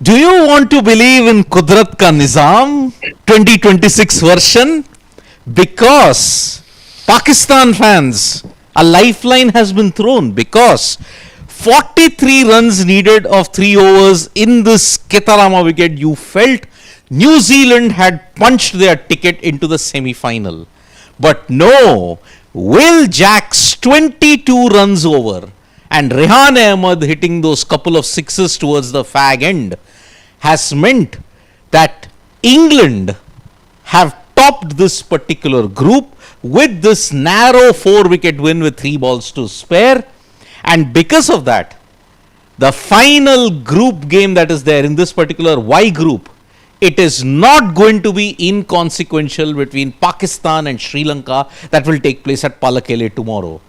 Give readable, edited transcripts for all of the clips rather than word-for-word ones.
Do you want to believe in Kudrat ka Nizam 2026 version? Because Pakistan fans, a lifeline has been thrown because 43 runs needed of 3 overs in this Ketarama wicket. You felt New Zealand had punched their ticket into the semi-final. But no, Will Jacks 22 runs over and Rehan Ahmed hitting those couple of sixes towards the fag end has meant that England have topped this particular group with this narrow 4-wicket win with 3 balls to spare. And because of that, the final group game that is there in this particular Y group, it is not going to be inconsequential between Pakistan and Sri Lanka that will take place at Palakele tomorrow.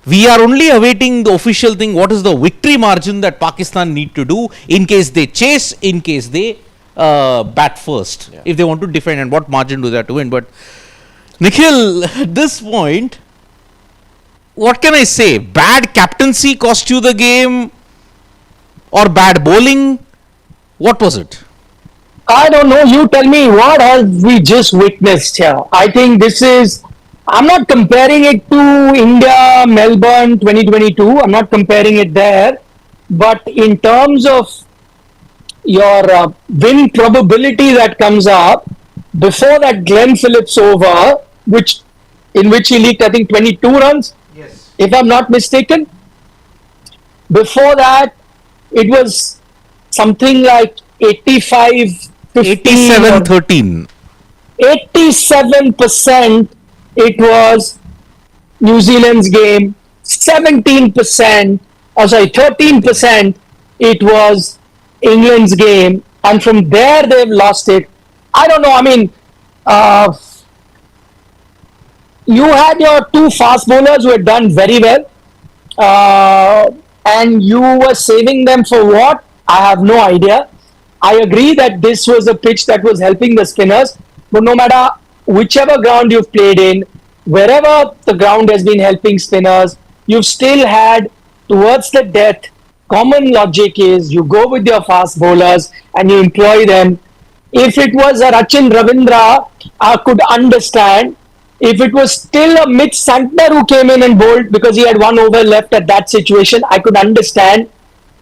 We are only awaiting the official thing. What is the victory margin that Pakistan need to do in case they chase, in case they bat first, if they want to defend, and what margin do they have to win? But Nikhil, at this point, what can I say? Bad captaincy cost you the game, or bad bowling? What was it? I don't know. You tell me, what have we just witnessed here? I think this is. I'm not comparing it to India, Melbourne 2022. I'm not comparing it there. But in terms of your win probability that comes up, before that Glenn Phillips over, in which he leaked, I think, 22 runs, if I'm not mistaken. Before that, it was something like 87-13. 87%. It was New Zealand's game. 13%. It was England's game. And from there, they've lost it. I don't know. I mean, you had your 2 fast bowlers who had done very well. And you were saving them for what? I have no idea. I agree that this was a pitch that was helping the spinners. But no matter whichever ground you've played in, wherever the ground has been helping spinners, you've still had towards the death. Common logic is you go with your fast bowlers and you employ them. If it was a Rachin Ravindra, I could understand. If it was still a Mitch Santaner who came in and bowled because he had 1 over left at that situation, I could understand.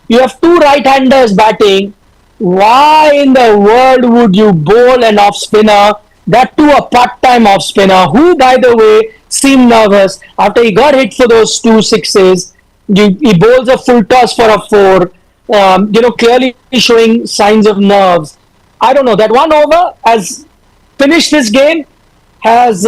You have 2 right-handers batting. Why in the world would you bowl an off-spinner? That too a part-time off-spinner who, by the way, seemed nervous after he got hit for those 2 sixes. He bowls a full toss for a 4, clearly showing signs of nerves. I don't know. That 1 over has finished this game, has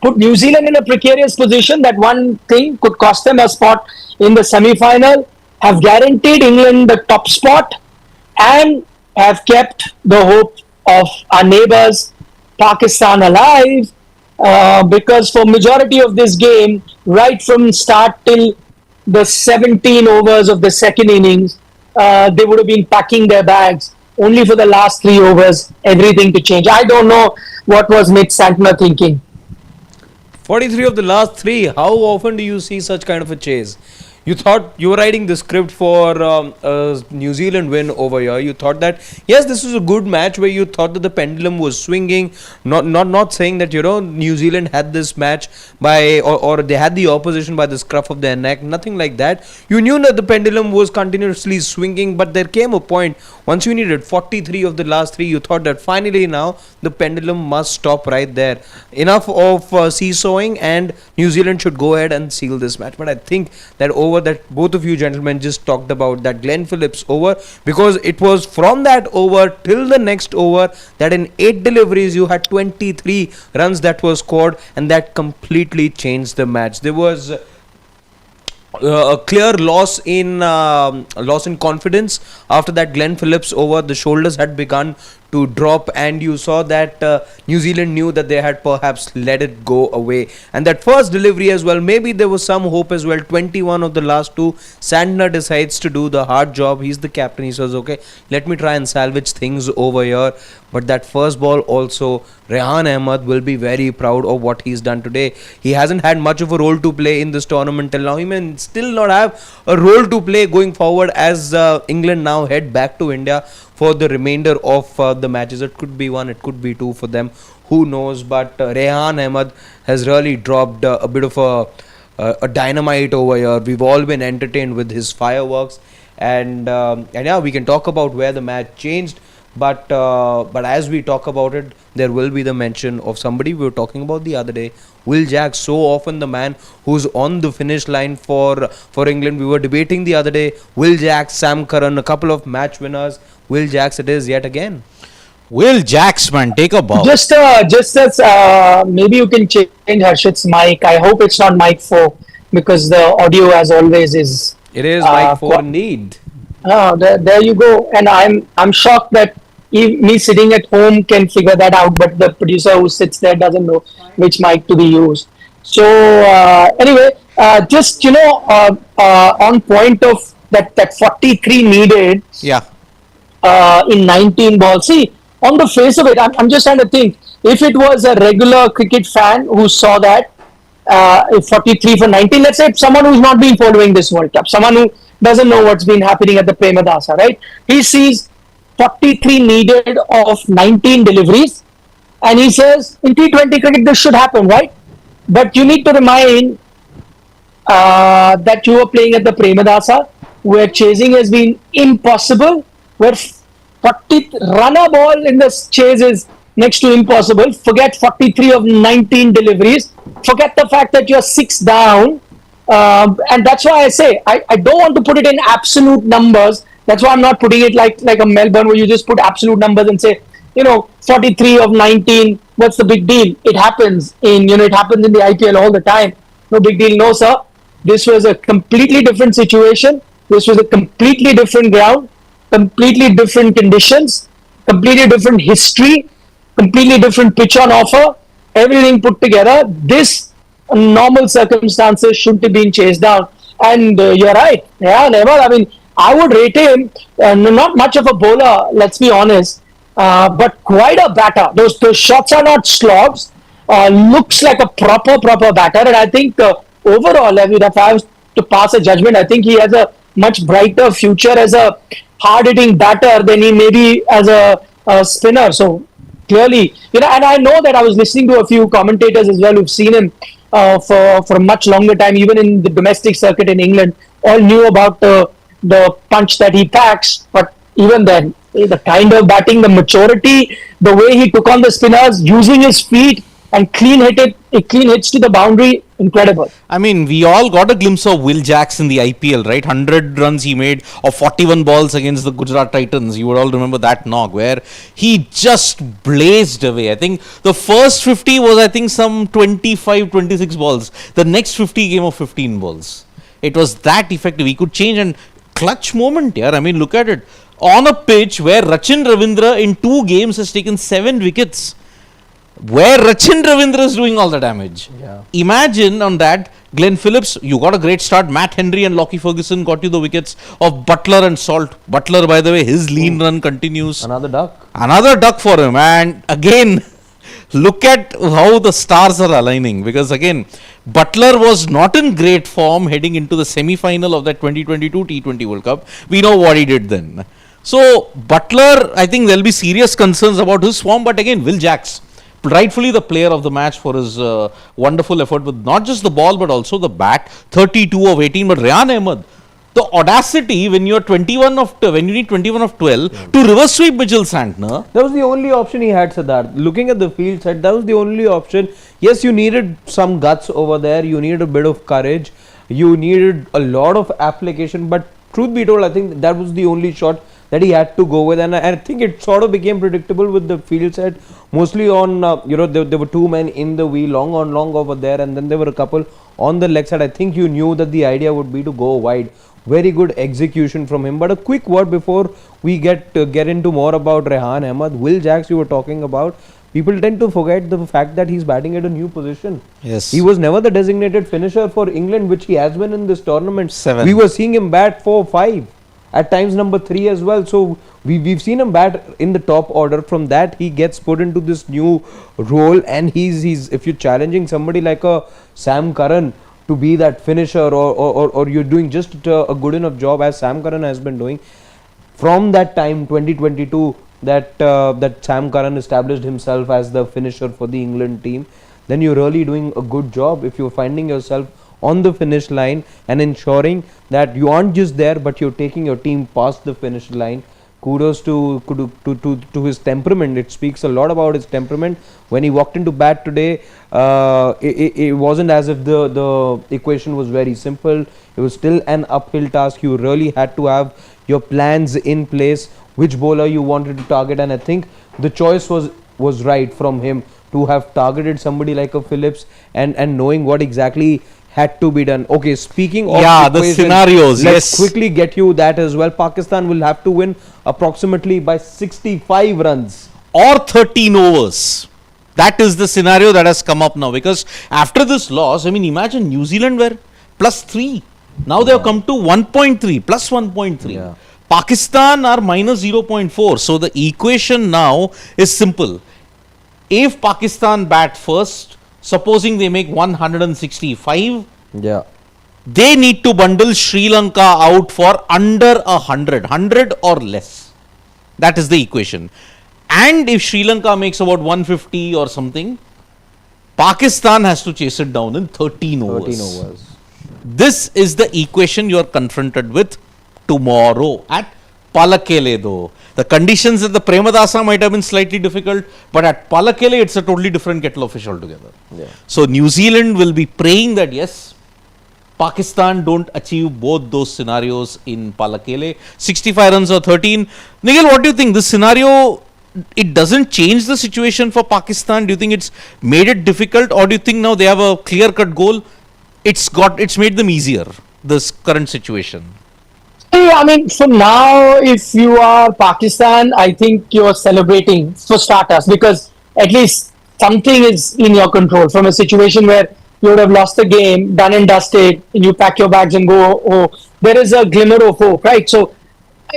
put New Zealand in a precarious position. That one thing could cost them a spot in the semi-final, have guaranteed England the top spot, and have kept the hope of our neighbours Pakistan alive, because for majority of this game, right from start till the 17 overs of the second innings, they would have been packing their bags. Only for the last 3 overs, everything to change. I don't know what was Mitch Santaner thinking. 43 of the last 3. How often do you see such kind of a chase? You thought you were writing the script for a New Zealand win over here. You thought that, yes, this was a good match where you thought that the pendulum was swinging. Not saying that, New Zealand had this match by, or they had the opposition by the scruff of their neck. Nothing like that. You knew that the pendulum was continuously swinging, but there came a point, once you needed 43 of the last 3, you thought that finally now the pendulum must stop right there. Enough of seesawing, and New Zealand should go ahead and seal this match. But I think that over that both of you gentlemen just talked about, that Glenn Phillips over, because it was from that over till the next over that in 8 deliveries you had 23 runs that were scored, and that completely changed the match. There was a clear loss in confidence after that Glenn Phillips over. The shoulders had begun to drop, and you saw that New Zealand knew that they had perhaps let it go away. And that first delivery as well, maybe there was some hope as well. 21 of the last two, Santaner decides to do the hard job. He's the captain. He says, okay, let me try and salvage things over here. But that first ball also, Rehan Ahmed will be very proud of what he's done today. He hasn't had much of a role to play in this tournament till now. He may still not have a role to play going forward as England now head back to India for the remainder of the matches. It could be one, it could be two for them. Who knows? But Rehan Ahmed has really dropped a bit of a dynamite over here. We've all been entertained with his fireworks, and yeah, we can talk about where the match changed. But as we talk about it, there will be the mention of somebody we were talking about the other day, Will Jacks. So often the man who's on the finish line for England. We were debating the other day, Will Jacks, Sam Curran, a couple of match winners. Will Jacks it is yet again. Will Jacks, man, take a bow. Just as maybe you can change Harshit's mic. I hope it's not mic 4 because the audio, as always, is. It is mic 4 indeed. There you go. And I'm shocked that me sitting at home can figure that out, but the producer who sits there doesn't know which mic to be used. So anyway, just on point of that 43 needed. Yeah. In 19 balls. See, on the face of it, I'm just trying to think. If it was a regular cricket fan who saw that 43 for 19, let's say someone who's not been following this World Cup, someone who doesn't know what's been happening at the Premadasa, right? He sees 43 needed of 19 deliveries, and he says, in T20 cricket, this should happen, right? But you need to remind that you are playing at the Premadasa, where chasing has been impossible, where 40 run a ball in the chase is next to impossible. Forget 43 of 19 deliveries. Forget the fact that you're 6 down. And that's why I say I don't want to put it in absolute numbers. That's why I'm not putting it like a Melbourne where you just put absolute numbers and say, 43 of 19, what's the big deal? It happens it happens in the IPL all the time. No big deal. No, sir. This was a completely different situation. This was a completely different ground, completely different conditions, completely different history, completely different pitch on offer, everything put together. This normal circumstances shouldn't have been chased down. And you're right. Yeah, never. I mean, I would rate him not much of a bowler, let's be honest, but quite a batter. Those shots are not slogs. Looks like a proper batter. And I think overall, if I was to pass a judgment, I think he has a much brighter future as a hard-hitting batter than he maybe as a spinner. So clearly, and I know that I was listening to a few commentators as well who've seen him for a much longer time, even in the domestic circuit in England, all knew about the punch that he packs. But even then, the kind of batting, the maturity, the way he took on the spinners, using his feet and clean hits to the boundary, incredible. I mean, we all got a glimpse of Will Jacks in the IPL, right? 100 runs he made of 41 balls against the Gujarat Titans. You would all remember that knock where he just blazed away. I think the first 50 was, some 25, 26 balls. The next 50 came of 15 balls. It was that effective. He could change, and clutch moment here. I mean, look at it. On a pitch where Rachin Ravindra in 2 games has taken 7 wickets. Where Rachin Ravindra is doing all the damage. Yeah. Imagine on that, Glenn Phillips, you got a great start. Matt Henry and Lockie Ferguson got you the wickets of Butler and Salt. Butler, by the way, his lean run continues. Another duck. Another duck for him. And again, look at how the stars are aligning. Because again, Butler was not in great form heading into the semi-final of that 2022 T20 World Cup. We know what he did then. So, Butler, I think there'll be serious concerns about his form. But again, Will Jacks, rightfully the player of the match for his wonderful effort with not just the ball but also the bat. 32 of 18. But Rehan Ahmed, the audacity when you need 21 of 12 to reverse sweep Mitchell Santner. That was the only option he had, Siddharth. Looking at the field set, that was the only option. Yes, you needed some guts over there. You needed a bit of courage. You needed a lot of application. But truth be told, I think that was the only shot that he had to go with, and I think it sort of became predictable with the field set, mostly on there were 2 men in the wheel, long over there, and then there were a couple on the leg side. I think you knew that the idea would be to go wide. Very good execution from him. But a quick word before we get into more about Rehan Ahmed. Will Jacks, you were talking about. People tend to forget the fact that he's batting at a new position. Yes. He was never the designated finisher for England, which he has been in this tournament. 7. We were seeing him bat 4, 5, at times number 3 as well. So we've seen him bat in the top order. From that, he gets put into this new role, and he's if you're challenging somebody like a Sam Curran to be that finisher, or you're doing just a good enough job as Sam Curran has been doing. From that time, 2022, that Sam Curran established himself as the finisher for the England team, then you're really doing a good job if you're finding yourself on the finish line and ensuring that you aren't just there, but you're taking your team past the finish line. Kudos to his temperament. It speaks a lot about his temperament. When he walked into bat today, it wasn't as if the equation was very simple. It was still an uphill task. You really had to have your plans in place, which bowler you wanted to target, and I think the choice was right from him to have targeted somebody like a Phillips, and knowing what exactly had to be done. Okay, speaking of the scenarios, let's yes. quickly get you that as well. Pakistan will have to win approximately by 65 runs. Or 13 overs. That is the scenario that has come up now, because after this loss, I mean, imagine New Zealand were +3. Now they have come to 1.3, plus 1.3. Yeah. Pakistan are minus 0.4. So the equation now is simple. If Pakistan bat first, supposing they make 165, Yeah. they need to bundle Sri Lanka out for under 100 or less. That is the equation. And if Sri Lanka makes about 150 or something, Pakistan has to chase it down in 13 overs. 13 overs. This is the equation you are confronted with tomorrow at Palakele, though. The conditions at the Premadasa might have been slightly difficult, but at Palakele, it's a totally different kettle of fish altogether. Yeah. So New Zealand will be praying that yes, Pakistan don't achieve both those scenarios in Palakele. 65 runs or 13. Nikhil, what do you think? This scenario, it doesn't change the situation for Pakistan? Do you think it's made it difficult, or do you think now they have a clear-cut goal? It's made them easier, this current situation. I mean, for now, if you are Pakistan, I think you're celebrating for starters, because at least something is in your control from a situation where you would have lost the game, done and dusted, you pack your bags and go. Oh, there is a glimmer of hope, right? So,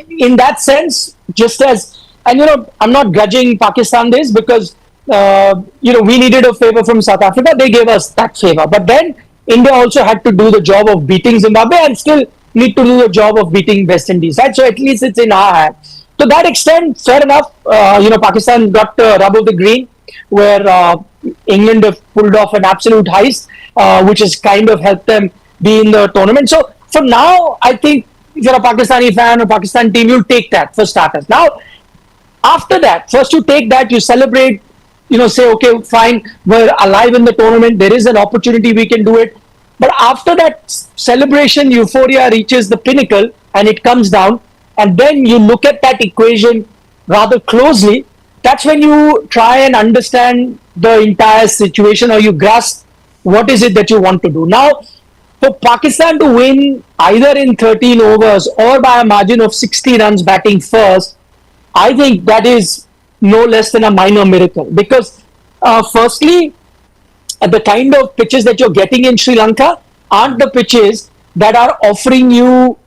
in that sense, just as, and I'm not grudging Pakistan this, because we needed a favor from South Africa. They gave us that favor, but then India also had to do the job of beating Zimbabwe and still need to do the job of beating West Indies, right? So at least it's in our hands. To that extent, fair enough. Pakistan got rub of the green, where England have pulled off an absolute heist, which has kind of helped them be in the tournament. So for now, I think if you're a Pakistani fan or Pakistan team, you'll take that for starters. Now, after that, first you take that, you celebrate, say, okay, fine, we're alive in the tournament, there is an opportunity, we can do it. But after that celebration, euphoria reaches the pinnacle and it comes down, and then you look at that equation rather closely. That's when you try and understand the entire situation, or you grasp what is it that you want to do. Now, for Pakistan to win either in 13 overs or by a margin of 60 runs batting first, I think that is no less than a minor miracle, because firstly, the kind of pitches that you're getting in Sri Lanka aren't the pitches that are offering you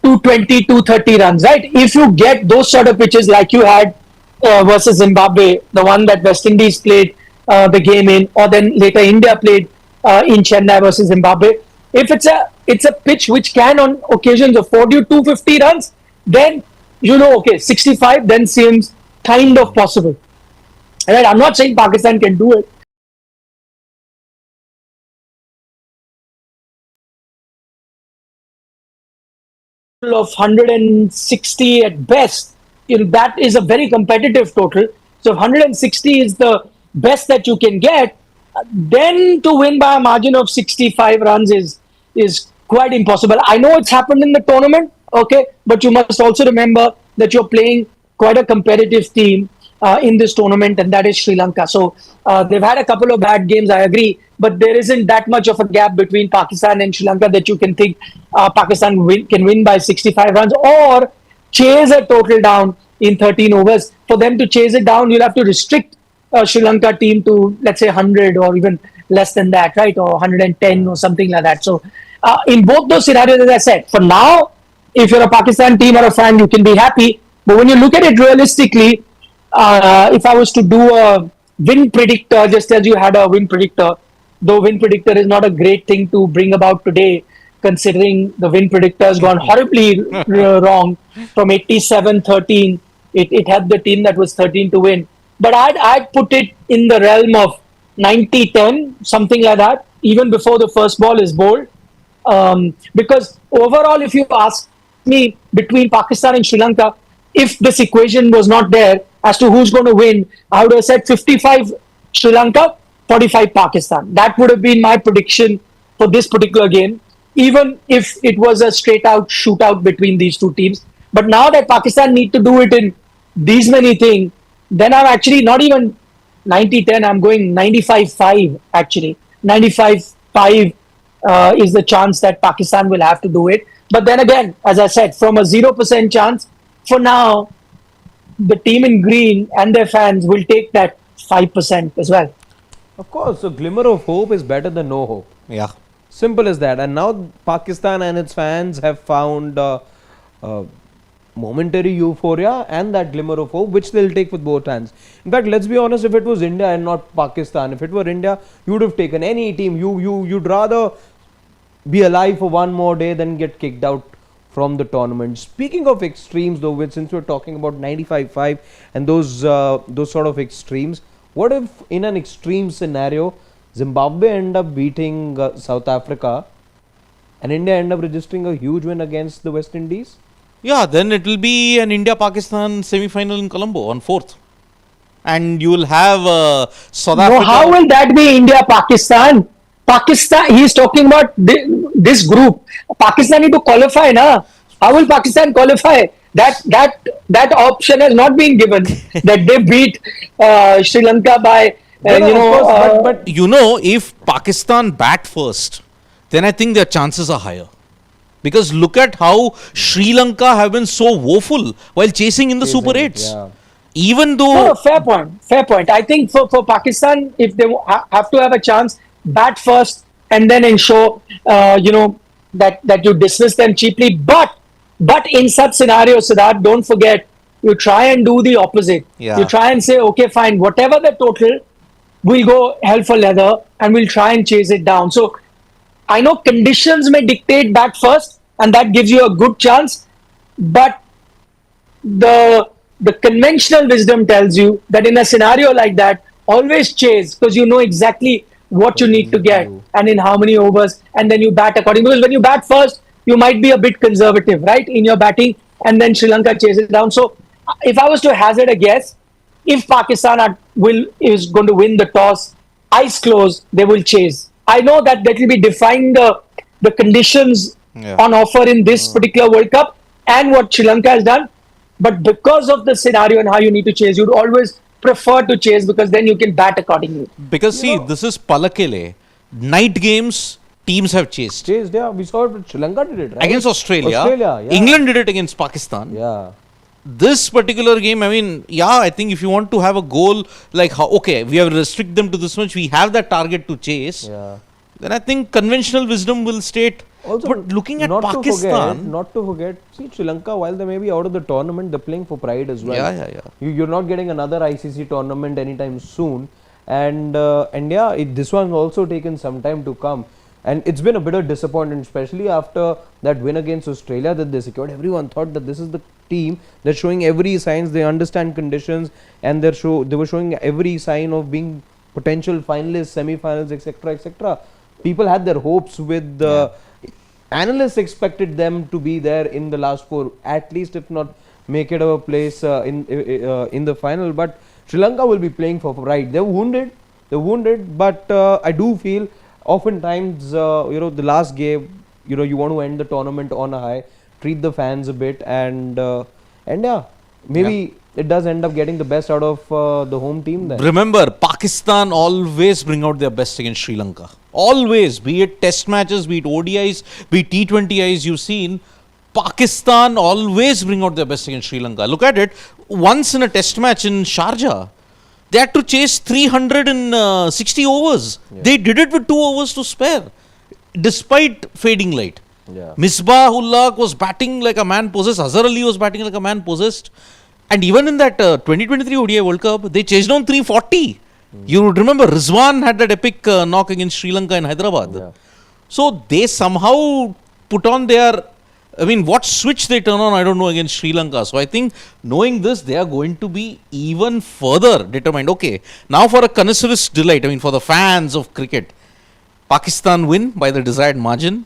220, 230 runs, right? If you get those sort of pitches like you had versus Zimbabwe, the one that West Indies played the game in, or then later India played in Chennai versus Zimbabwe, if it's a pitch which can on occasions afford you 250 runs, then okay, 65 then seems kind of possible. Right? I'm not saying Pakistan can do it. Of 160 at best, that is a very competitive total. So if 160 is the best that you can get, then to win by a margin of 65 runs is quite impossible. I know it's happened in the tournament, okay, but you must also remember that you're playing quite a competitive team. in this tournament, and that is Sri Lanka. So they've had a couple of bad games, I agree, but there isn't that much of a gap between Pakistan and Sri Lanka that you can think Pakistan can win by 65 runs or chase a total down in 13 overs. For them to chase it down, you'll have to restrict Sri Lanka team to, let's say, 100 or even less than that, right? Or 110 or something like that. So in both those scenarios, as I said, for now, if you're a Pakistan team or a fan, you can be happy. But when you look at it realistically, if I was to do a win predictor, just as you had a win predictor, though win predictor is not a great thing to bring about today, considering the win predictor has gone horribly wrong from 87-13. It helped the team that was 13 to win. But I'd put it in the realm of 90-10, something like that, even before the first ball is bowled. Because overall, if you ask me between Pakistan and Sri Lanka, if this equation was not there as to who's going to win, I would have said 55 Sri Lanka, 45 Pakistan. That would have been my prediction for this particular game, even if it was a straight out shootout between these two teams. But now that Pakistan need to do it in these many things, then I'm actually not even 90-10, I'm going 95-5 actually. 95-5 is the chance that Pakistan will have to do it. But then again, as I said, from a 0% chance, for now, the team in green and their fans will take that 5% as well. Of course, a glimmer of hope is better than no hope. Yeah. Simple as that. And now Pakistan and its fans have found momentary euphoria and that glimmer of hope, which they'll take with both hands. In fact, let's be honest, if it was India and not Pakistan, if it were India, you would have taken any team. You'd rather be alive for one more day than get kicked out from the tournament. Speaking of extremes, though, since we're talking about 95-5 and those sort of extremes, what if in an extreme scenario, Zimbabwe end up beating South Africa and India end up registering a huge win against the West Indies? Yeah, then it will be an India-Pakistan semi-final in Colombo on 4th. And you will have South Africa. No, how will that be India-Pakistan? Pakistan, he's talking about this group. Pakistan need to qualify, na? How will Pakistan qualify? That option has not been given. That they beat Sri Lanka by, but if Pakistan bat first, then I think their chances are higher. Because look at how Sri Lanka have been so woeful while chasing in the Super 8s. Yeah. Even though... No, fair point. I think for Pakistan, if they have to have a chance, bat first and then ensure, that you dismiss them cheaply. But in such scenarios, Siddharth, don't forget, you try and do the opposite. Yeah. You try and say, okay, fine, whatever the total, we'll go hell for leather and we'll try and chase it down. So I know conditions may dictate bat first, and that gives you a good chance. But the conventional wisdom tells you that in a scenario like that, always chase, because you know exactly what you need to get and in how many overs, and then you bat accordingly. Because when you bat first, you might be a bit conservative, right, in your batting, and then Sri Lanka chases down. So if I was to hazard a guess, if Pakistan is going to win the toss, eyes closed, they will chase. I know that will be defying the conditions on offer in this particular World Cup and what Sri Lanka has done. But because of the scenario and how you need to chase, you'd always prefer to chase because then you can bat accordingly. Because this is Palakele. Night games, teams have chased. Yeah. We saw it, Sri Lanka did it, right? Against Australia. Yeah. England did it against Pakistan. Yeah. This particular game, I think if you want to have a goal, like, we have restricted them to this much, we have that target to chase, then I think conventional wisdom will state. Also, but looking at Pakistan... Not to forget, see, Sri Lanka, while they may be out of the tournament, they're playing for pride as well. Yeah. You're not getting another ICC tournament anytime soon. This one's also taken some time to come. And it's been a bit of disappointment, especially after that win against Australia that they secured. Everyone thought that this is the team that's showing every signs, they understand conditions, and they were showing every sign of being potential finalists, semi-finals, etc. People had their hopes with analysts expected them to be there in the last 4, at least if not make it a place in the final. But Sri Lanka will be playing for pride. They're wounded, but I do feel oftentimes, the last game, you want to end the tournament on a high, treat the fans a bit, and maybe it does end up getting the best out of the home team then. Remember, Pakistan always bring out their best against Sri Lanka. Always, be it test matches, be it ODIs, be it T20Is, you've seen, Pakistan always bring out their best against Sri Lanka. Look at it, once in a test match in Sharjah, they had to chase 360 overs. Yeah. They did it with 2 overs to spare, despite fading light. Yeah. Misbah-ul-Haq was batting like a man possessed. Azhar Ali was batting like a man possessed. And even in that 2023 ODI World Cup, they chased down 340. You would remember Rizwan had that epic knock against Sri Lanka in Hyderabad. Yeah. So they somehow put on their, I mean, what switch they turn on, I don't know, against Sri Lanka. So I think knowing this, they are going to be even further determined. Okay, now for a connoisseur's delight, I mean, for the fans of cricket, Pakistan win by the desired margin.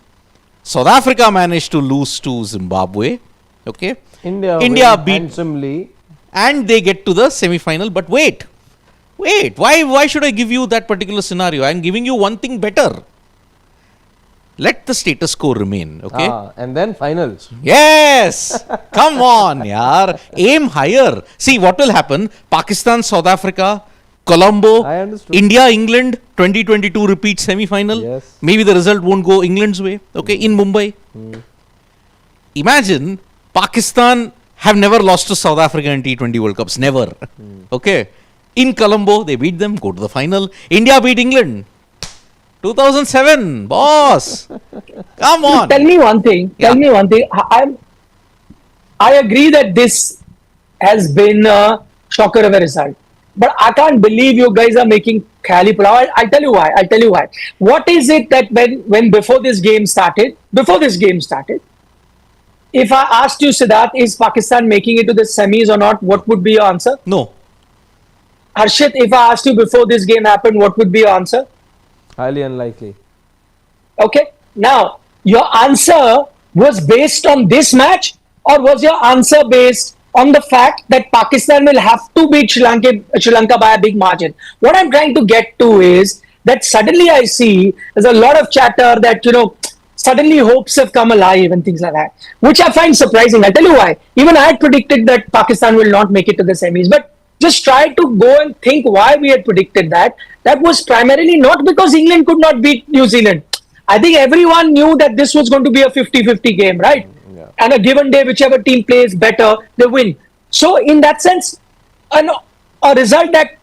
South Africa managed to lose to Zimbabwe. Okay. India India win beat handsomely. and they get to the semi-final. But wait, why should I give you that particular scenario? I am giving you one thing better. Let the status quo remain. Okay. And then finals. Yes. Come on, yaar. Aim higher. See what will happen. Pakistan, South Africa, Colombo, I understood. India, England, 2022 repeat semi-final. Yes. Maybe the result won't go England's way. Okay, in Mumbai. Imagine Pakistan have never lost to South Africa in T20 World Cups. Never. Okay. In Colombo, they beat them, go to the final. India beat England. 2007, boss. Come on. Tell me one thing. Yeah. Tell me one thing. I agree that this has been a shocker of a result. But I can't believe you guys are making khayali pulao. I'll tell you why. I'll tell you why. What is it that when before this game started, if I asked you, Siddharth, is Pakistan making it to the semis or not, what would be your answer? No. Harshit, if I asked you before this game happened, what would be your answer? Highly unlikely. Okay. Now, your answer was based on this match, or was your answer based on the fact that Pakistan will have to beat Sri Lanka by a big margin? What I'm trying to get to is that suddenly I see there's a lot of chatter that, suddenly hopes have come alive and things like that, which I find surprising. I'll tell you why. Even I had predicted that Pakistan will not make it to the semis, but just try to go and think why we had predicted that. That was primarily not because England could not beat New Zealand. I think everyone knew that this was going to be a 50-50 game, right? Yeah. And a given day, whichever team plays better, they win. So in that sense, a result that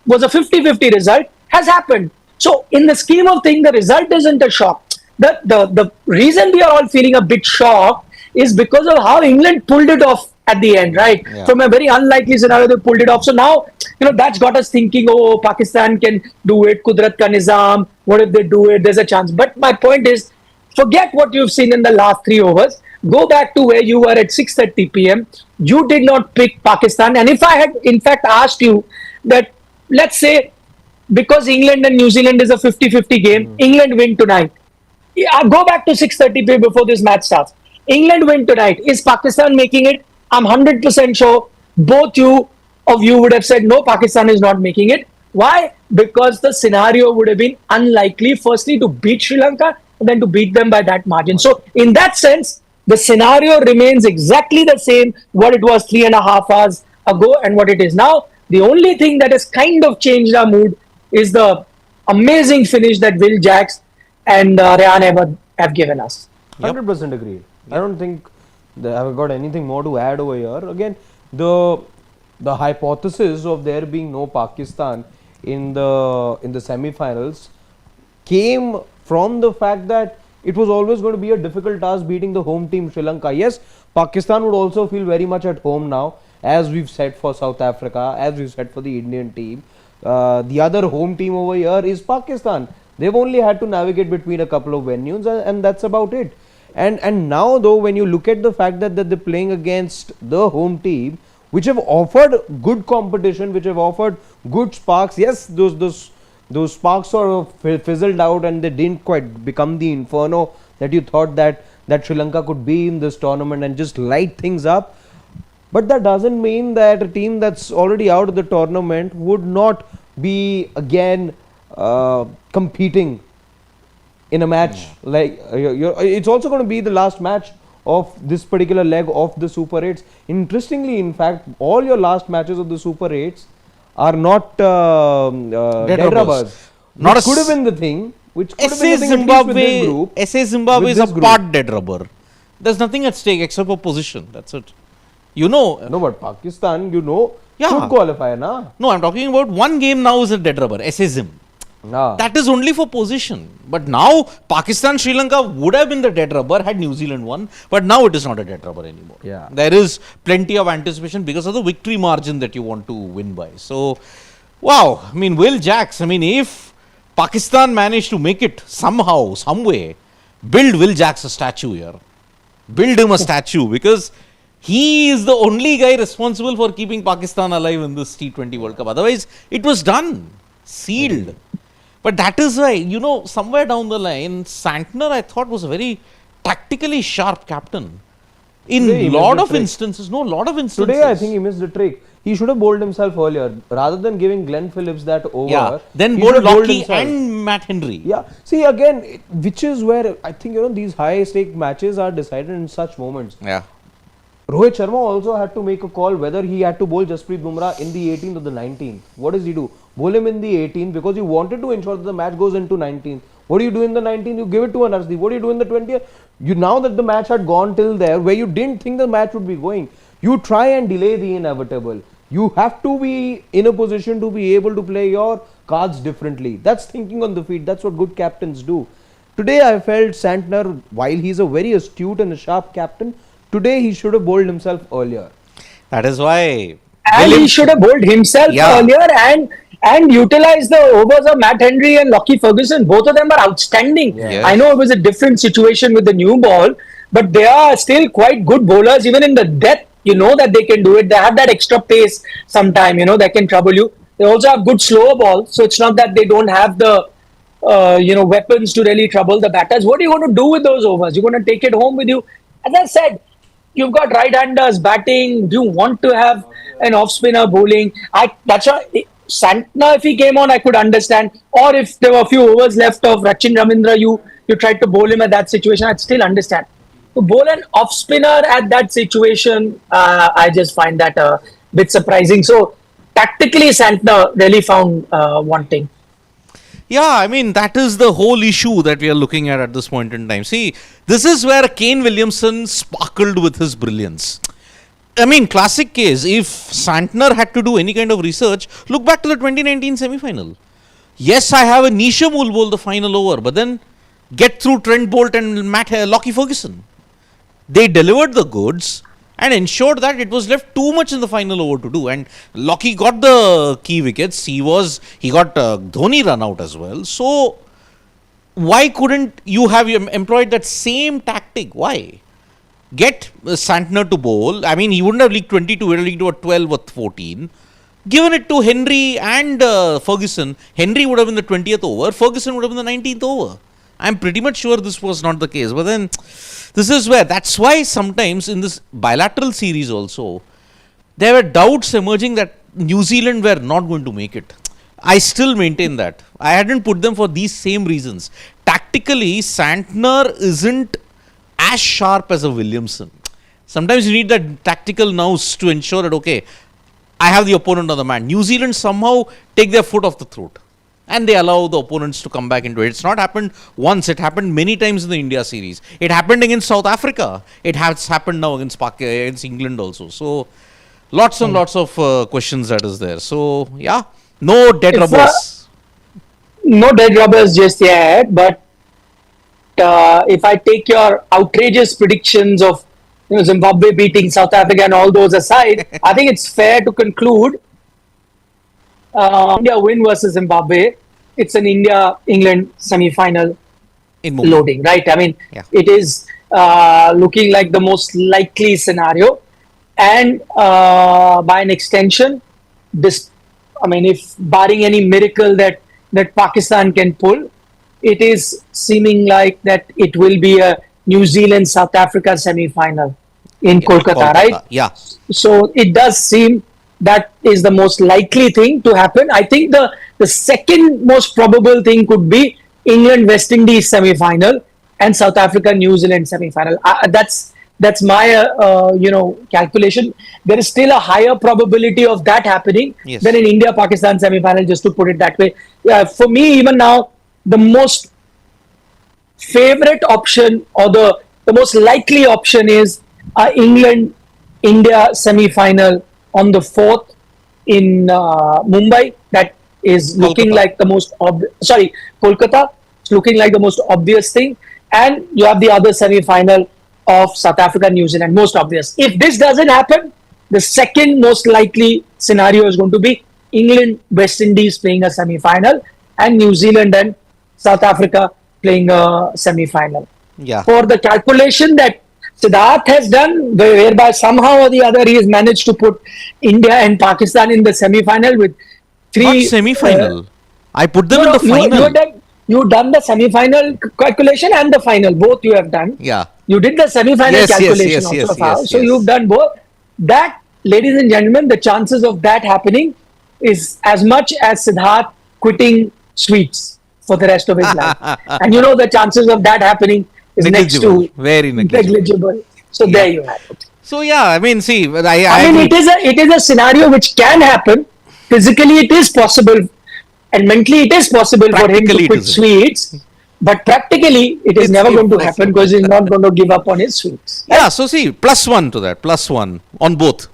was a 50-50 result has happened. So in the scheme of things, the result isn't a shock. The reason we are all feeling a bit shocked is because of how England pulled it off at the end, right? Yeah. From a very unlikely scenario, they pulled it off. So now, that's got us thinking, oh, Pakistan can do it, Kudrat ka nizam, what if they do it, there's a chance. But my point is, forget what you've seen in the last 3 overs, go back to where you were at 6:30 p.m. You did not pick Pakistan. And if I had, in fact, asked you that, let's say, because England and New Zealand is a 50-50 game, England win tonight. Yeah, go back to 6:30 p.m. before this match starts. England win tonight. Is Pakistan making it? I'm 100% sure both of you would have said, no, Pakistan is not making it. Why? Because the scenario would have been unlikely, firstly, to beat Sri Lanka and then to beat them by that margin. So, in that sense, the scenario remains exactly the same what it was 3.5 hours ago and what it is now. The only thing that has kind of changed our mood is the amazing finish that Will Jacks and Rehan Ahmed have given us. 100% agreed. I don't think I've got anything more to add over here. Again, the hypothesis of there being no Pakistan in the semi-finals came from the fact that it was always going to be a difficult task beating the home team Sri Lanka. Yes, Pakistan would also feel very much at home now, as we've said for South Africa, as we've said for the Indian team. The other home team over here is Pakistan. They've only had to navigate between a couple of venues and that's about it. And now though, when you look at the fact that they're playing against the home team, which have offered good competition, which have offered good sparks. Yes, those sparks sort of fizzled out and they didn't quite become the inferno that you thought that Sri Lanka could be in this tournament and just light things up. But that doesn't mean that a team that's already out of the tournament would not be again competing in a match. Like it's also going to be the last match of this particular leg of the Super 8s. Interestingly, in fact, all your last matches of the Super 8s are not dead rubbers. Not Which a could have been the thing. Which could have SA been the thing, at least with this Zimbabwe, group. SA Zimbabwe With is a this group. part dead rubber. There's nothing at stake except for position. That's it. You know. No, but Pakistan, you know, Yeah. should qualify, na? No, I'm talking about one game now is a dead rubber. SA Zim. Nah. That is only for position. But now Pakistan, Sri Lanka would have been the dead rubber had New Zealand won. But now it is not a dead rubber anymore. Yeah. There is plenty of anticipation because of the victory margin that you want to win by. So, wow. I mean, Will Jacks. I mean, if Pakistan managed to make it somehow, some way, build Will Jacks a statue here. Build him a statue because he is the only guy responsible for keeping Pakistan alive in this T20 World Cup. Otherwise, it was done, sealed. But that is why, you know, somewhere down the line, Santaner, I thought, was a very tactically sharp captain. Today he In missed lot the of trick. instances, no, lot of instances. Today, I think he missed the trick. He should have bowled himself earlier. Rather than giving Glenn Phillips that over, Yeah, then he bowled should have bowled Lockie himself. and Matt Henry. Yeah. See, again, which is where I think, you know, these high-stake matches are decided in such moments. Yeah. Rohit Sharma also had to make a call whether he had to bowl Jasprit Bumrah in the 18th or the 19th. What does he do? Bowl him in the 18th because he wanted to ensure that the match goes into 19th. What do you do in the 19th? You give it to a Narasdeep. What do you do in the 20th? You, now that the match had gone till there, where you didn't think the match would be going, you try and delay the inevitable. You have to be in a position to be able to play your cards differently. That's thinking on the feet. That's what good captains do. Today I felt Santaner, while he's a very astute and a sharp captain, today he should have bowled himself earlier. That is why. And he should have bowled himself Yeah. earlier and utilized the overs of Matt Henry and Lockie Ferguson. Both of them are outstanding. Yeah. Yes. I know it was a different situation with the new ball, but they are still quite good bowlers. Even in the death, you know that they can do it. They have that extra pace sometime, you know, that can trouble you. They also have good slower ball, so it's not that they don't have the weapons to really trouble the batters. What are you going to do with those overs? You're going to take it home with you. As I said, you've got right-handers batting. Do you want to have an off-spinner bowling? That's why Santner, if he came on, I could understand. Or if there were a few overs left of Rachin Ravindra, you tried to bowl him at that situation, I'd still understand. To bowl an off-spinner at that situation, I just find that a bit surprising. So, tactically, Santner really found wanting. Yeah, I mean, that is the whole issue that we are looking at this point in time. See, this is where Kane Williamson sparkled with his brilliance. I mean, classic case, if Santaner had to do any kind of research, look back to the 2019 semi-final. Yes, I have a Nisha who will bowl the final over, but then get through Trent Bolt and Lockie Ferguson. They delivered the goods and ensured that it was left too much in the final over to do. And Lockie got the key wickets. He got Dhoni run out as well. So why couldn't you have employed that same tactic? Why? Get Santaner to bowl. I mean, he wouldn't have leaked 22, he would have leaked about 12 or 14. Given it to Henry and Ferguson, Henry would have been the 20th over, Ferguson would have been the 19th over. I'm pretty much sure this was not the case. But then, this is where, that's why sometimes in this bilateral series also, there were doubts emerging that New Zealand were not going to make it. I still maintain that. I hadn't put them for these same reasons. Tactically, Santaner isn't as sharp as a Williamson. Sometimes you need that tactical nous to ensure that, okay, I have the opponent on the man. New Zealand somehow take their foot off the throat and they allow the opponents to come back into it. It's not happened once, it happened many times in the India series. It happened against South Africa. It has happened now against England also. So, lots and lots of questions that is there. So, yeah, no dead rubbers. No dead rubbers just yet, but if I take your outrageous predictions of Zimbabwe beating South Africa and all those aside, I think it's fair to conclude India win versus Zimbabwe. It's an India-England semi-final In loading, right? I mean, Yeah. it is looking like the most likely scenario. And by an extension, if barring any miracle that Pakistan can pull, it is seeming like that it will be a New Zealand-South Africa semi-final in Kolkata, right? Yeah. So it does seem that is the most likely thing to happen. I think the second most probable thing could be England-West Indies semi-final and South Africa-New Zealand semi-final. That's That's my calculation. There is still a higher probability of that happening Yes. than in India Pakistan semi-final, just to put it that way. For me, even now, the most favorite option, or the most likely option, is England India semi-final on the 4th in Mumbai. That is looking Kolkata. like the most sorry, Kolkata. It's looking like the most obvious thing. And you have the other semi-final of South Africa, New Zealand, most obvious. If this doesn't happen, the second most likely scenario is going to be England, West Indies playing a semi-final, and New Zealand and South Africa playing a semi-final. Yeah. For the calculation that Siddharth has done, whereby somehow or the other he has managed to put India and Pakistan in the semi-final with three. Not semi-final. I put them No, in no, the final. you've done the semi-final calculation and the final. Both you have done. Yeah. You did the semi-final Yes, yes, calculation yes, also. yes, Far. yes, So yes. you've done both. That, ladies and gentlemen, the chances of that happening is as much as Siddharth quitting sweets for the rest of his life. And you know the chances of that happening is next Negligible. to Very negligible. So there you have it. So yeah, I mean, see, I agree. mean, it is a scenario which can happen. Physically, it is possible, and mentally, it is possible for him Practically, to it quit isn't. sweets. But practically, it is It's never going to happen impossible. because he's not going to give up on his sweets. Yeah, so see, +1 to that, +1 on both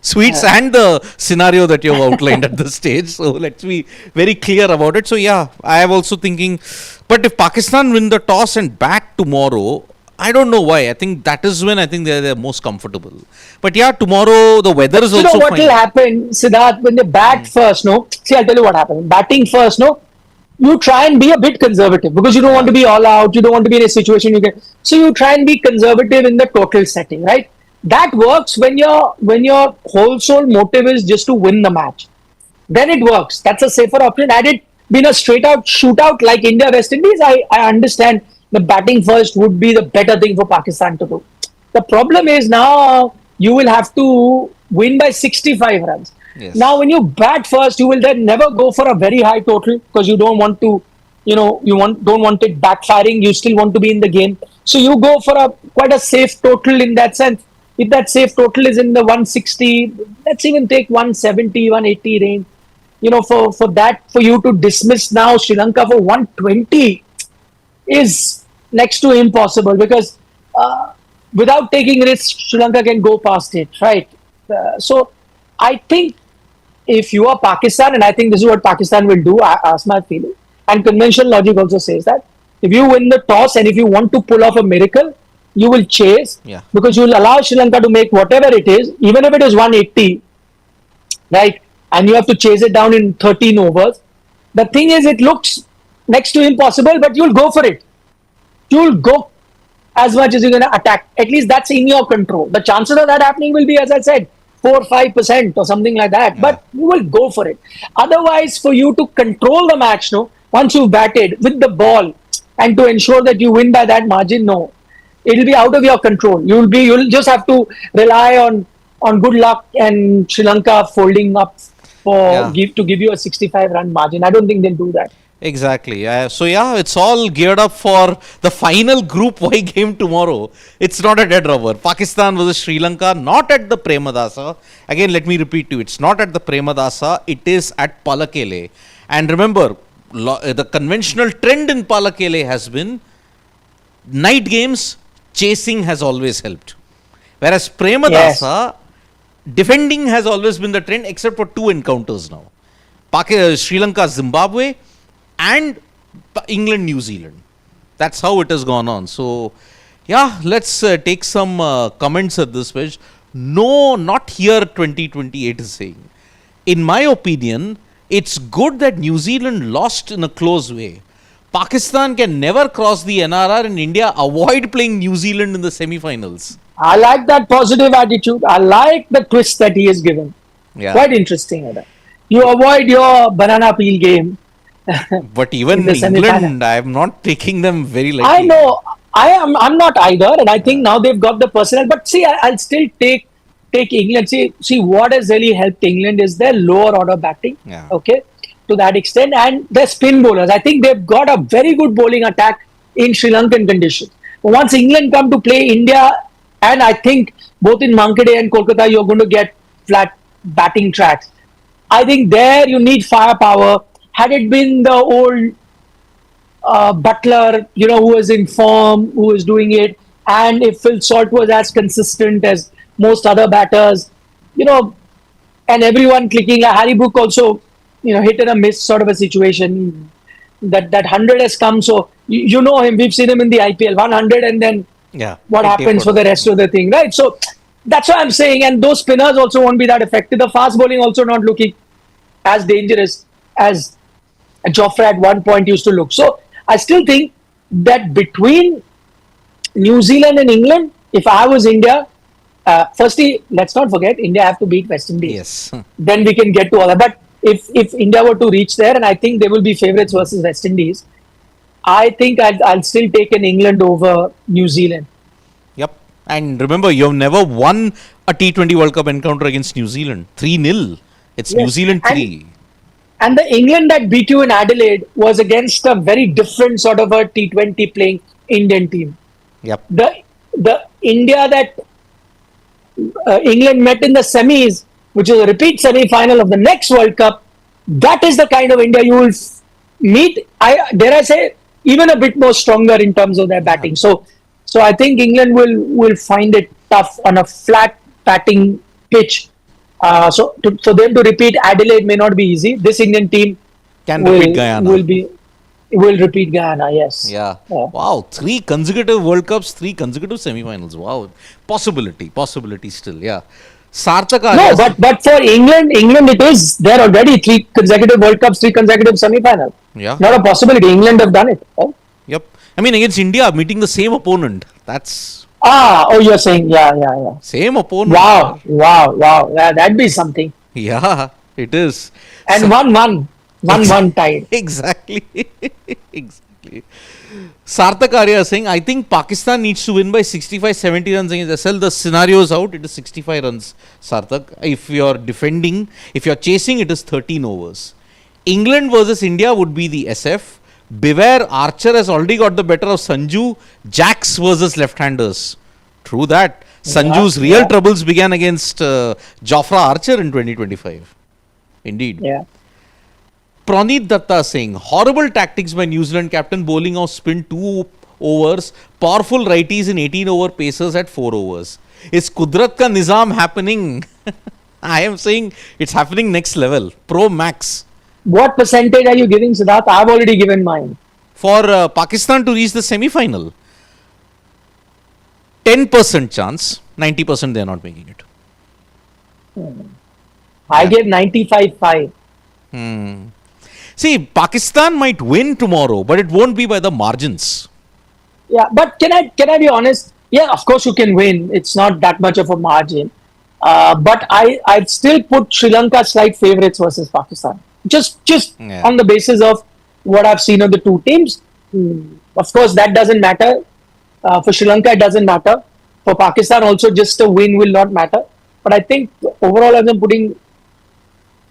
sweets and the scenario that you've outlined at this stage. So let's be very clear about it. So yeah, I am also thinking, but if Pakistan win the toss and bat tomorrow, I don't know why. I think that is when I think they're most comfortable. But yeah, tomorrow the weather is You know also what fine. will happen, Siddharth, when they bat first, no? See, I'll tell you what happens. Batting first, no? You try and be a bit conservative because you don't want to be all out. You don't want to be in a situation you can. So you try and be conservative in the total setting, right? That works when your whole soul motive is just to win the match. Then it works. That's a safer option. Had it been a straight out shootout like India West Indies, I understand the batting first would be the better thing for Pakistan to do. The problem is now you will have to win by 65 runs. Yes. Now, when you bat first, you will then never go for a very high total because you don't want to, don't want it backfiring. You still want to be in the game. So you go for quite a safe total in that sense. If that safe total is in the 160, let's even take 170, 180 range. For you to dismiss now Sri Lanka for 120 is next to impossible because without taking risks, Sri Lanka can go past it, right? So I think if you are Pakistan, and I think this is what Pakistan will do, as my feeling, and conventional logic also says that if you win the toss and if you want to pull off a miracle, you will chase Yeah. because you will allow Sri Lanka to make whatever it is, even if it is 180, right? And you have to chase it down in 13 overs. The thing is, it looks next to impossible, but you'll go for it. You'll go as much as you're going to attack. At least that's in your control. The chances of that happening will be, as I said, 4 or 5% or something like that. Yeah. But you will go for it. Otherwise, for you to control the match, no, once you've batted with the ball and to ensure that you win by that margin, no, it'll be out of your control. You'll just have to rely on good luck and Sri Lanka folding up to give you a 65-run margin. I don't think they'll do that. Exactly. So yeah, it's all geared up for the final Group Y game tomorrow. It's not a dead rubber. Pakistan versus Sri Lanka, not at the Premadasa. Again, let me repeat to you, it's not at the Premadasa. It is at Palakele. And remember, the conventional trend in Palakele has been night games, chasing has always helped. Whereas Premadasa, defending has always been the trend, except for 2 encounters now. Sri Lanka, Zimbabwe, and England, New Zealand. That's how it has gone on. So, yeah, let's take some comments at this page. No, not here 2028 is saying. In my opinion, it's good that New Zealand lost in a close way. Pakistan can never cross the NRR and India avoid playing New Zealand in the semi-finals. I like that positive attitude. I like the twist that he has given. Yeah. Quite interesting. You avoid your banana peel game. But even in the England, semi-final. I am not taking them very lightly. I know. I'm not either, and I think now they've got the personnel. But see, I'll still take England. See what has really helped England is their lower order batting. Yeah. Okay, to that extent, and their spin bowlers. I think they've got a very good bowling attack in Sri Lankan conditions. But once England come to play India And I think both in Mankade and Kolkata, you're going to get flat batting tracks. I think there you need firepower. Had it been the old Butler, who was in form, who was doing it, and if Phil Salt was as consistent as most other batters, you know, and everyone clicking, like Harry Brook also, hit and a miss sort of a situation. That 100 has come, so you know him. We've seen him in the IPL 100, and then Yeah. what It happens for tapered the off. rest of the thing, right? So that's what I'm saying. And those spinners also won't be that effective. The fast bowling also not looking as dangerous as Joffrey at one point used to look. So I still think that between New Zealand and England, if I was India, firstly, let's not forget India have to beat West Indies. Yes. Then we can get to all that. But if India were to reach there, and I think they will be favourites versus West Indies, I think I'll still take an England over New Zealand. Yep. And remember, you've never won a T20 World Cup encounter against New Zealand. 3-0. It's New Yes. Zealand And 3. And the England that beat you in Adelaide was against a very different sort of a T20 playing Indian team. Yep. The India that England met in the semis, which is a repeat semi-final of the next World Cup, that is the kind of India you will meet. Dare I say, even a bit more stronger in terms of their batting. So I think England will find it tough on a flat batting pitch. For them to repeat Adelaide may not be easy. This Indian team Can repeat Guyana. will repeat Guyana. Yes. Yeah. Wow. 3 consecutive World Cups, 3 consecutive semi-finals. Wow. Possibility still. Yeah. Sarthak No, Arya. but for England it is there already 3 consecutive World Cups, 3 consecutive semi-final. Yeah. Not a possibility. England have done it. Right? Yep. I mean, against India, meeting the same opponent. That's You're saying yeah. same opponent. Wow. Yeah, that'd be something. Yeah, it is. And 1-1 tied. Exactly. Exactly. Sarthak Arya is saying, I think Pakistan needs to win by 65-70 runs against SL. The scenario is out. It is 65 runs, Sarthak. If you're defending, if you're chasing, it is 13 overs. England versus India would be the SF. Beware, Archer has already got the better of Sanju. Jacks versus left-handers. True that. Sanju's real troubles began against Jofra Archer in 2025. Indeed. Yeah. Praneeth Datta saying, horrible tactics by New Zealand captain bowling off spin 2 overs, powerful righties in 18 over pacers at 4 overs. Is Kudrat ka nizam happening? I am saying it's happening next level. Pro max. What percentage are you giving, Siddharth? I've already given mine. For Pakistan to reach the semi-final, 10% chance, 90% they are not making it. I gave 95-5. See, Pakistan might win tomorrow, but it won't be by the margins. Yeah, but can I be honest? Yeah, of course you can win. It's not that much of a margin. But I'd still put Sri Lanka slight favourites versus Pakistan. Just on the basis of what I've seen of the two teams. Of course, that doesn't matter. For Sri Lanka, it doesn't matter. For Pakistan, also, just a win will not matter. But I think overall, I'm putting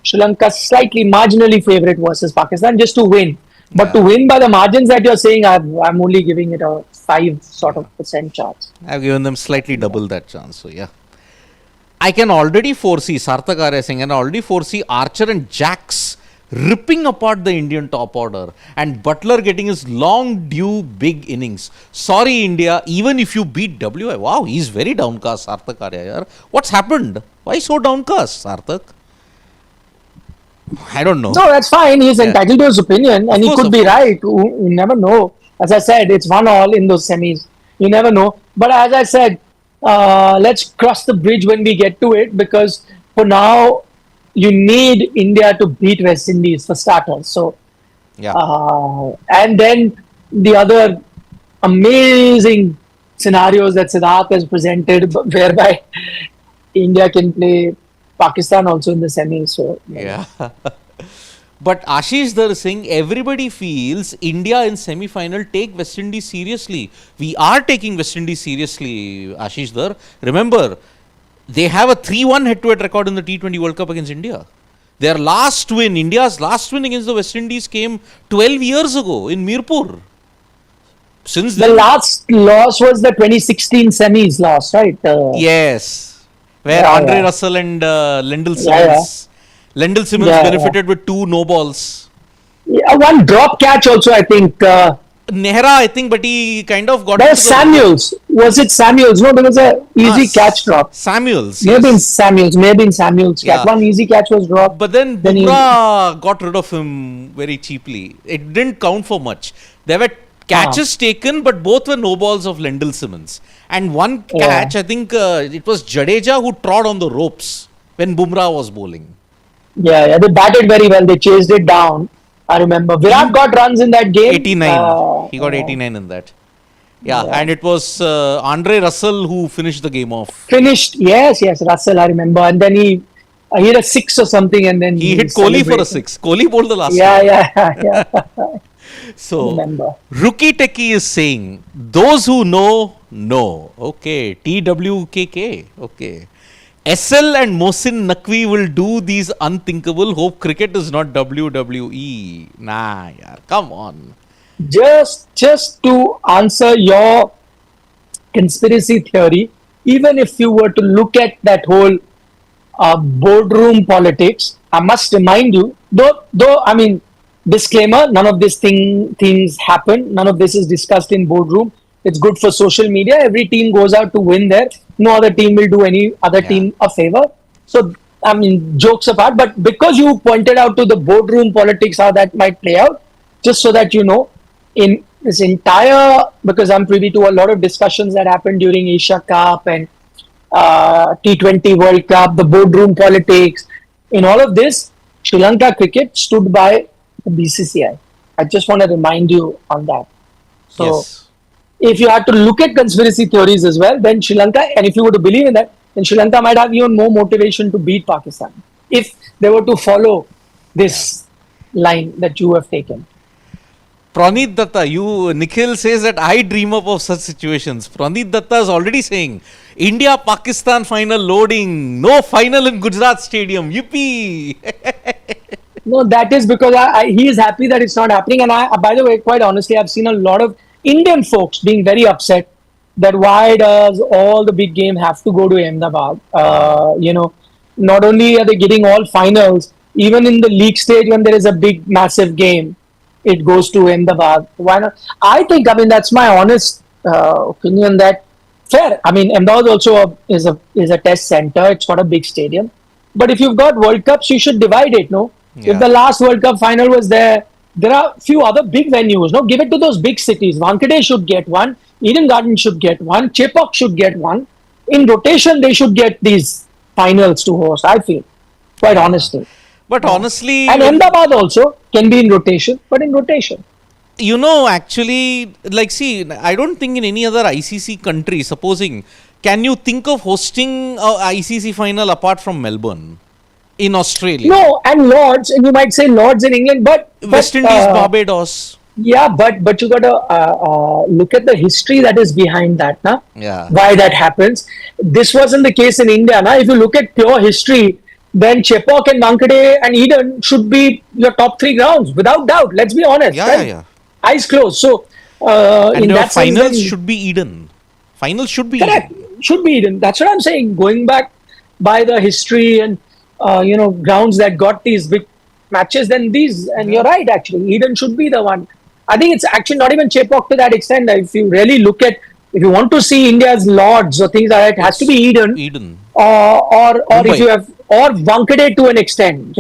Sri Lanka slightly marginally favourite versus Pakistan just to win. But to win by the margins that you're saying, I'm only giving it a 5 sort of % chance. I've given them slightly double that chance. So, yeah. I can already foresee, Sarthak Arya saying, and already foresee Archer and Jacks ripping apart the Indian top order and Butler getting his long due big innings. Sorry, India, even if you beat WI. Wow, he's very downcast, Sarthak Arya. What's happened? Why so downcast, Sarthak? I don't know. No, that's fine. He's entitled to his opinion and he could be right. You never know. As I said, it's 1-1 in those semis. You never know. But as I said, let's cross the bridge when we get to it, because for now, you need India to beat West Indies for starters. So, and then the other amazing scenarios that Siddharth has presented, whereby India can play Pakistan also in the semis. So, yeah. But Ashish Dhar is saying everybody feels India in semi-final take West Indies seriously. We are taking West Indies seriously, Ashish Dhar. Remember, they have a 3-1 head-to-head record in the T20 World Cup against India. Their last win, India's last win against the West Indies came 12 years ago in Mirpur. since The then, last loss was the 2016 semis loss, right? yes, where Yeah, Andre yeah. Russell and Yeah, Lendl Simmons yeah, yeah. benefited with 2 no balls. Yeah, one drop catch also, I think. Nehra, I think, but he kind of got There into was the wicket. Samuels. Was it Samuels? No, there was a easy catch drop. Samuels, Maybe yes. Samuels. Maybe Samuels catch. Yeah. One easy catch was dropped. But then Then he. Bumrah got rid of him very cheaply. It didn't count for much. There were Ah, catches taken, but both were no balls of Lendl Simmons. And one yeah. catch, I think it was Jadeja who trod on the ropes when Bumrah was bowling. Yeah, they batted very well. They chased it down. I remember. Virat got runs in that game. 89. He got 89 in that. Yeah, Yeah. and it was Andre Russell who finished the game off. Finished. Yes, yes, Russell, I remember. And then he hit a six or something, and then He hit Kohli for a celebrated. 6. Kohli bowled the last Yeah, one. yeah, yeah. So, Remember. Rookie Techie is saying, those who know, know. Okay. TWKK. Okay. SL and Mohsin Naqvi will do these unthinkable. Hope cricket is not WWE. Nah, yaar. Come on. Just to answer your conspiracy theory, even if you were to look at that whole boardroom politics, I must remind you, though I mean, disclaimer, none of these things happen. None of this is discussed in boardroom. It's good for social media. Every team goes out to win there. No other team will do any other Yeah. team a favor. So, I mean, jokes apart, but because you pointed out to the boardroom politics how that might play out, just so that you know, in this entire, because I'm privy to a lot of discussions that happened during Asia Cup and T20 World Cup, the boardroom politics. In all of this, Sri Lanka cricket stood by the BCCI. I just want to remind you on that. So, Yes. if you had to look at conspiracy theories as well, then Sri Lanka, and if you were to believe in that, then Sri Lanka might have even more motivation to beat Pakistan if they were to follow this line that you have taken. Praneet Datta, Nikhil says that I dream up of such situations. Praneet Datta is already saying, India Pakistan final loading, no final in Gujarat Stadium. Yippee! No, that is because he is happy that it's not happening. And by the way, quite honestly, I've seen a lot of Indian folks being very upset that why does all the big game have to go to Ahmedabad? Not only are they getting all finals, even in the league stage when there is a big, massive game, it goes to Ahmedabad. Why not? I think, I mean, that's my honest opinion that fair. I mean, Ahmedabad also is a test center. It's got a big stadium. But if you've got World Cups, you should divide it, no? Yeah. If the last World Cup final was there are a few other big venues, no? Give it to those big cities. Wankhede should get one. Eden Garden should get one. Chepauk should get one. In rotation, they should get these finals to host, I feel. Quite honestly. But honestly, And Ahmedabad also can be in rotation, but in rotation. actually, like, see, I don't think in any other ICC country, supposing, can you think of hosting a ICC final apart from Melbourne in Australia? No, and Lords, and you might say Lords in England, but West Indies, Barbados. yeah, but you got to look at the history that is behind that, na? Yeah. Why that happens. This wasn't the case in India, na? If you look at pure history, then Chepauk and Wankhede and Eden should be your top three grounds, without doubt. Let's be honest. Yeah, right? yeah. Eyes closed. So, And in your that sense, finals then- should be Eden. Finals should be correct, Eden. should be Eden. That's what I'm saying. Going back by the history and grounds that got these big matches, then these, and you're right. Actually, Eden should be the one. I think it's actually not even Chepauk to that extent. If you really look at, if you want to see India's Lords or things like that, it has to be Eden. Eden. Or Mumbai. if you have, or Wankhede to an extent,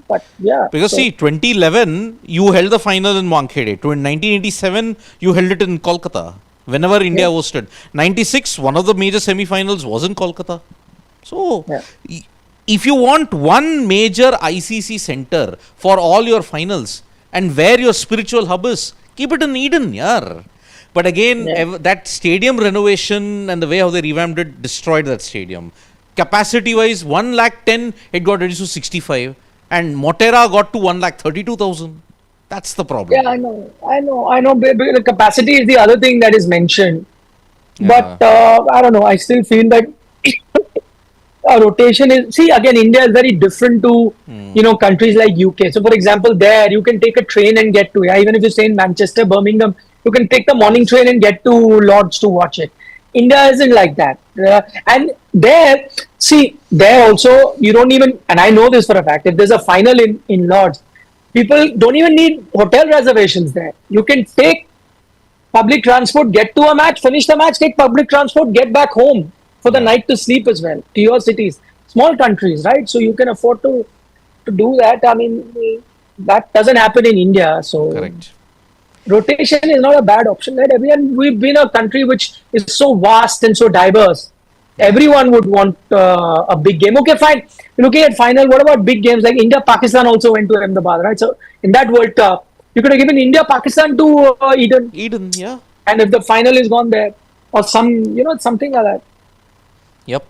but yeah. Because so- see, 2011, you held the final in Wankhede. In 1987, you held it in Kolkata. Whenever India hosted. 96, one of the major semi-finals was in Kolkata. So, Yeah. if you want one major ICC center for all your finals and where your spiritual hub is, keep it in Eden, yaar. But again, Yeah. that stadium renovation and the way how they revamped it destroyed that stadium. Capacity-wise, 110,000, it got reduced to 65, and Motera got to 132,000. That's the problem. Yeah, I know. The capacity is the other thing that is mentioned. Yeah. But I don't know. I still feel that rotation is. See, again, India is very different to countries like UK. So, for example, there you can take a train and get to. Yeah, even if you stay in Manchester, Birmingham, You can take the morning train and get to Lords to watch it. India isn't like that. And there also, you don't even, and I know this for a fact, if there's a final in Lords, people don't even need hotel reservations there. You can take public transport, get to a match, finish the match, take public transport, get back home for the night to sleep as well to your cities. Small countries, right? So you can afford to do that. I mean, that doesn't happen in India. So Correct. rotation is not a bad option, right? We've been a country which is so vast and so diverse. Everyone would want a big game. Okay, fine. Looking at final, what about big games like India? Pakistan also went to Ahmedabad, right? So in that World Cup, you could have given India Pakistan to Eden, Eden, yeah. and if the final is gone there, or something like that. Yep.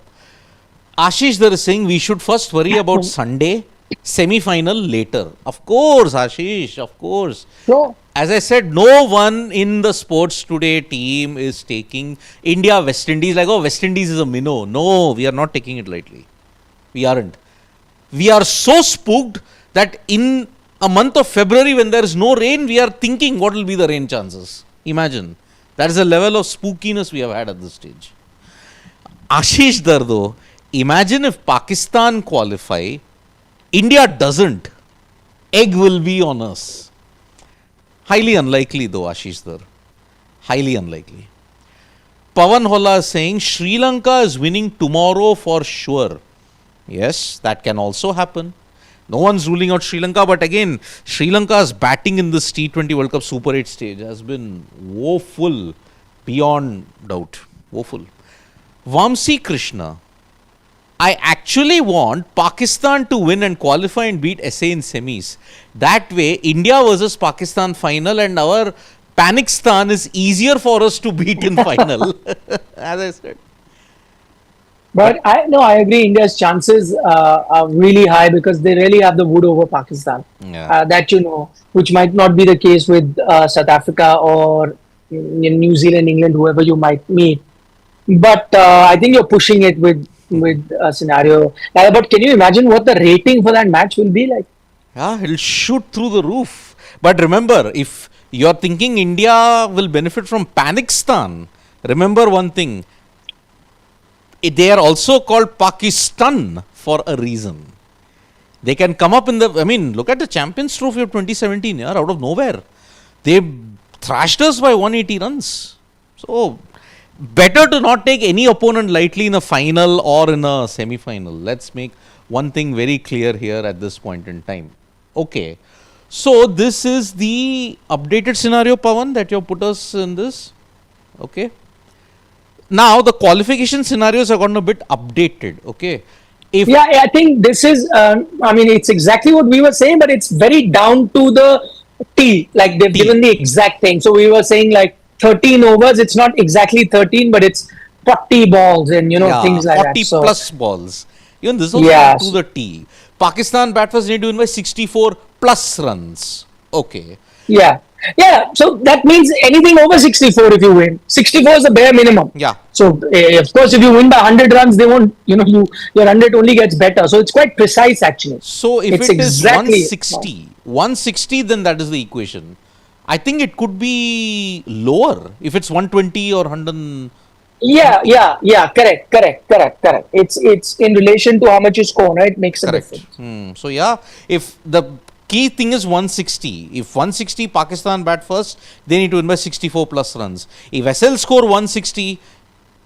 Ashish there is saying we should first worry about Sunday, semi-final later. Of course, Ashish, of course. So As I said, no one in the sports today team is taking India West Indies like, oh, West Indies is a minnow. No, we are not taking it lightly. We aren't. We are so spooked that in a month of February when there is no rain, we are thinking what will be the rain chances. Imagine. That is the level of spookiness we have had at this stage. Ashish Dar though, imagine if Pakistan qualify, India doesn't. Egg will be on us. Highly unlikely though, Ashish Dar. Highly unlikely. Pavan Holla is saying Sri Lanka is winning tomorrow for sure. Yes, that can also happen. No one's ruling out Sri Lanka, but again, Sri Lanka's batting in this T20 World Cup Super 8 stage has been woeful, beyond doubt. Woeful. Vamsi Krishna, I actually want Pakistan to win and qualify and beat SA in semis. That way, India versus Pakistan final and our Panikistan is easier for us to beat in final. As I said. But I agree. India's chances are really high because they really have the wood over Pakistan. Yeah. Which might not be the case with South Africa or New Zealand, England, whoever you might meet. But I think you're pushing it with a scenario. But can you imagine what the rating for that match will be like? Yeah, it'll shoot through the roof. But remember, if you're thinking India will benefit from Panikistan, remember one thing. They are also called Pakistan for a reason. They can come up look at the Champions Trophy of 2017, out of nowhere. They thrashed us by 180 runs. So, better to not take any opponent lightly in a final or in a semi-final. Let's make one thing very clear here at this point in time. Okay. So, this is the updated scenario, Pawan, that you have put us in this. Okay. Now, the qualification scenarios have gotten a bit updated. Okay. I think this is, it's exactly what we were saying, but it's very down to the T. Like they've given the exact thing. So, we were saying like 13 overs. It's not exactly 13, but it's 40 balls and, things like 40 that. 40 plus balls. Even this also to the T. Pakistan bat first need to win by 64 plus runs. Okay. Yeah. So that means anything over 64 if you win. 64 is the bare minimum. Yeah. So of course, if you win by 100 runs, they won't. Your 100 only gets better. So it's quite precise actually. So if it's exactly 160, then that is the equation. I think it could be lower if it's 120 or 100. Yeah. Correct. It's in relation to how much you score, right? It makes a difference. So if the key thing is 160. If 160 Pakistan bat first, they need to win by 64 plus runs. If SL score 160,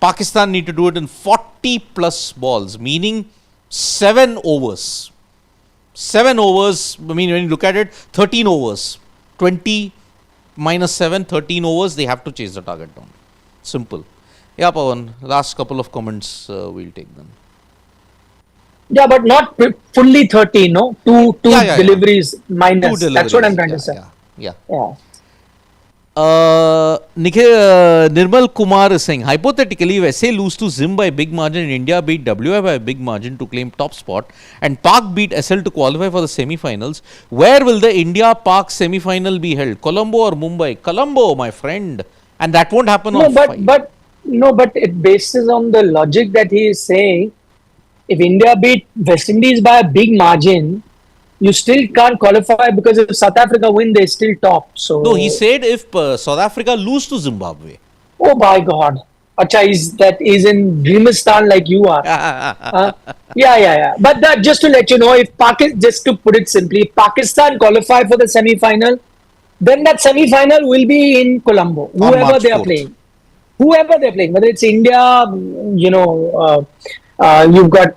Pakistan need to do it in 40 plus balls, meaning 7 overs. 7 overs, when you look at it, 13 overs. 20 minus 7, 13 overs, they have to chase the target down. Simple. Yeah, Pawan, last couple of comments, we'll take them. Yeah, but not fully 13, no? Two deliveries minus. That's what I'm trying to say. Yeah. Nirmal Kumar is saying, hypothetically, if SA lose to Zim by big margin and India beat WI by a big margin to claim top spot and Pak beat SL to qualify for the semi-finals, where will the India-Pak semi-final be held? Colombo or Mumbai? Colombo, my friend. And that won't happen on 5. But it bases on the logic that he is saying. If India beat West Indies by a big margin, you still can't qualify because if South Africa win, they still top. So No, he said if South Africa lose to Zimbabwe. oh my God. Acha, is in Dreamistan like you are. Yeah. But that, just to let you know, if Pakistan, just to put it simply, if Pakistan qualify for the semi-final, then that semi-final will be in Colombo. Whoever March they are 4th. playing, whether it's India, you've got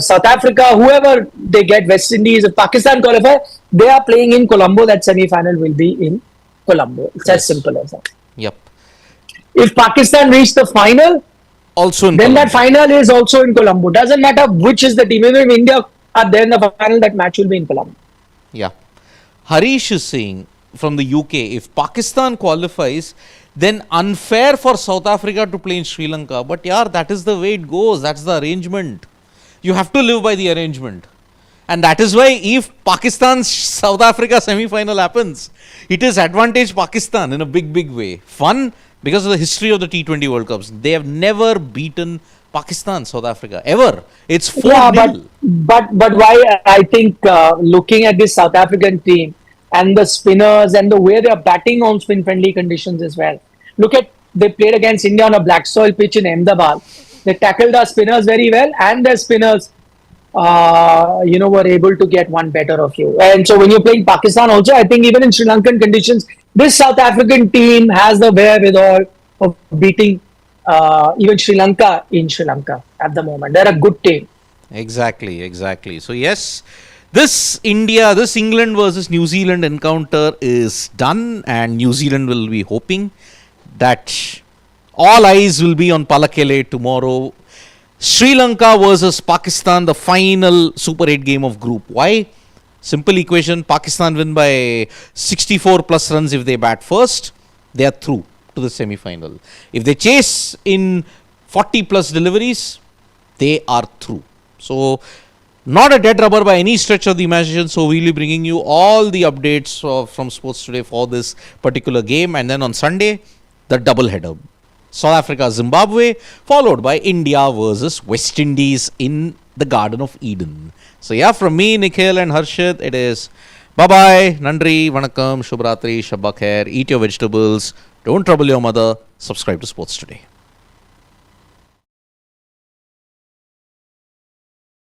South Africa, whoever they get, West Indies, if Pakistan qualify, they are playing in Colombo. That semi-final will be in Colombo. It's as simple as that. Yep. If Pakistan reach the final, Also in then Colombo. that final is also in Colombo. Doesn't matter which is the team. Even if India are there in the final, that match will be in Colombo. Yeah. Harish is saying from the UK, if Pakistan qualifies, then unfair for South Africa to play in Sri Lanka. But yeah, that is the way it goes. That's the arrangement. You have to live by the arrangement. And that is why if Pakistan South Africa semi-final happens, it is advantage Pakistan in a big, big way. Fun because of the history of the T20 World Cups. They have never beaten Pakistan, South Africa, ever. It's 4-0. Yeah, but why I think looking at this South African team and the spinners and the way they are batting on spin-friendly conditions as well. Look at, they played against India on a black soil pitch in Ahmedabad. They tackled our spinners very well, and their spinners were able to get one better of you. And so when you're playing Pakistan also, I think even in Sri Lankan conditions, this South African team has the wherewithal of beating even Sri Lanka in Sri Lanka at the moment. They're a good team. Exactly. So yes, this England versus New Zealand encounter is done, and New Zealand will be hoping that all eyes will be on Palakele tomorrow. Sri Lanka versus Pakistan, the final Super 8 game of Group. Why? Simple equation. Pakistan win by 64 plus runs if they bat first. They are through to the semi-final. If they chase in 40 plus deliveries, they are through. So, not a dead rubber by any stretch of the imagination. So, we'll be bringing you all the updates from Sports Today for this particular game. And then on Sunday, the double header. South Africa, Zimbabwe, followed by India versus West Indies in the Garden of Eden. So yeah, from me, Nikhil and Harshit, it is bye-bye, Nandri, Vanakkam, Shubhratri, Shabba Khair, eat your vegetables, don't trouble your mother, subscribe to Sports Today.